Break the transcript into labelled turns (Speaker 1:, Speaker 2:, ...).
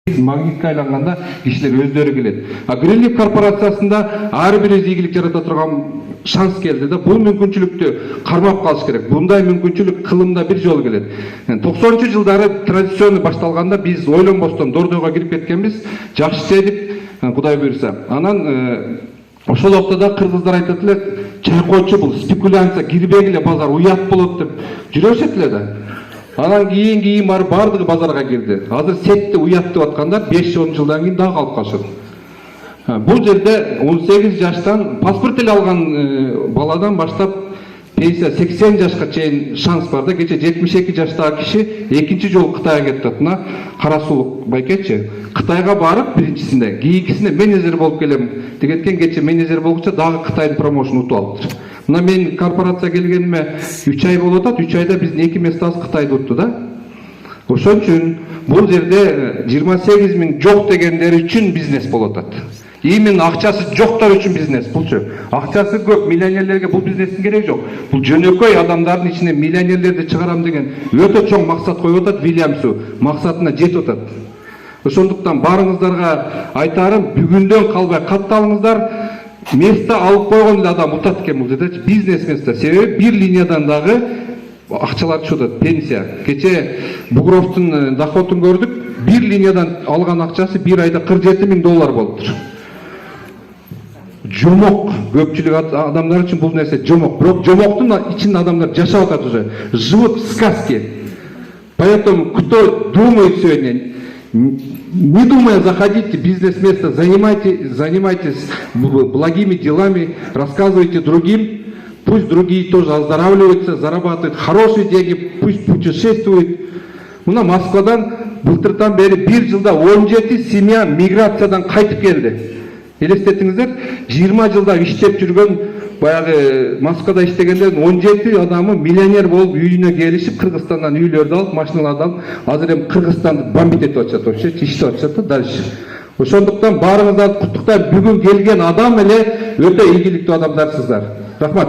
Speaker 1: магнитке айланганда кишилер өздөрү келет. Гринлиф корпорациясында ар бир ийгилик жарата турган шанс келди да. Бул мүмкүнчүлүктү кармап калыш керек. Мындай мүмкүнчүлүк кылымда бир жолу келет. 90-жылдары традиционный башталганда биз ойлонбостон дордойго кирип кеткенбиз. Жакшы иштедик, Кудай буйрса. Анан ошол ортодо кыргыздар айтат эле, чайкоочу бул спекулянтка кирбегиле базар уят болот деп жүрөшөт эле да. Анан кийин барып бардыгы базарга кирди. Азыр сетти уят деп аткандар 5-10 жылдан кийин дагы калып калышат. Бул жерде 18 жаштан паспорт эле алган баладан баштап пенсия 80 жашка чейин шанс бар да. Кече 72 жаштагы киши экинчи жолу Кытайга кетип атат. Мына Карасулук байкечи Кытайга барып биринчисинде, кийинкисинде менеджер болуп келем дегеткен, кече менеджер болгуча дагы Кытайдын промоушн утуп алыптыр. Мына мен корпорация келгениме 3 ай болуп атат. 3 айда биздин 2 местабыз Кытайды утту да. Ошон үчүн бул жерде 28 миң жок дегендери үчүн бизнес болуп атат. Именно акчасы жоктор үчүн бизнес булчу. Акчасы көп миллионерлерге бул бизнестин кереги жок. Бул жөнөкөй адамдардын ичинен миллионерлерди чыгарам деген өтө чоң максат коюп атат. Вильямсу максатына жетип атат. Ошондуктан барыңыздарга айтарым, бүгүндөн калбай катталыңыздар. Место алып койгон эле адам утат экен бул жерде. Бизнес место. Себеби бир линиядан дагы акчалар чыгат, пенсия. Кече Бугровдун доходун көрдүк. Бир линиядан алган акчасы бир айда $47 миң болуптур. Жомок, көпчүлүк адамдар үчүн бул нерсе жомок. Бирок жомоктун ичинде адамдар жашап атат уже. Живут в сказке. Поэтому кто думает сегодня, не думая заходите в бизнес-место, занимайтесь благими делами, рассказывайте другим, пусть другие тоже оздоравливаются, зарабатывают хорошие деньги, пусть путешествуют. Мына Москвадан былтыртан бери бир жылда 17 семья миграциядан кайтып келди. Элестетиңиздер, 20 жылда иштеп жүргөн баягы Москвада иштегендердин 17 адамы миллионер болуп үйүнө келишип, Кыргызстандан үйлөрдү алып, машиналарды алып, азыр эми Кыргызстанды бомбить этип атышат, вообще иштеп атышат да дальше. Ошондуктан барыңыздарды куттуктайм, бүгүн келген адам эле өтө ийгиликтүү адамдарсыздар. Рахмат.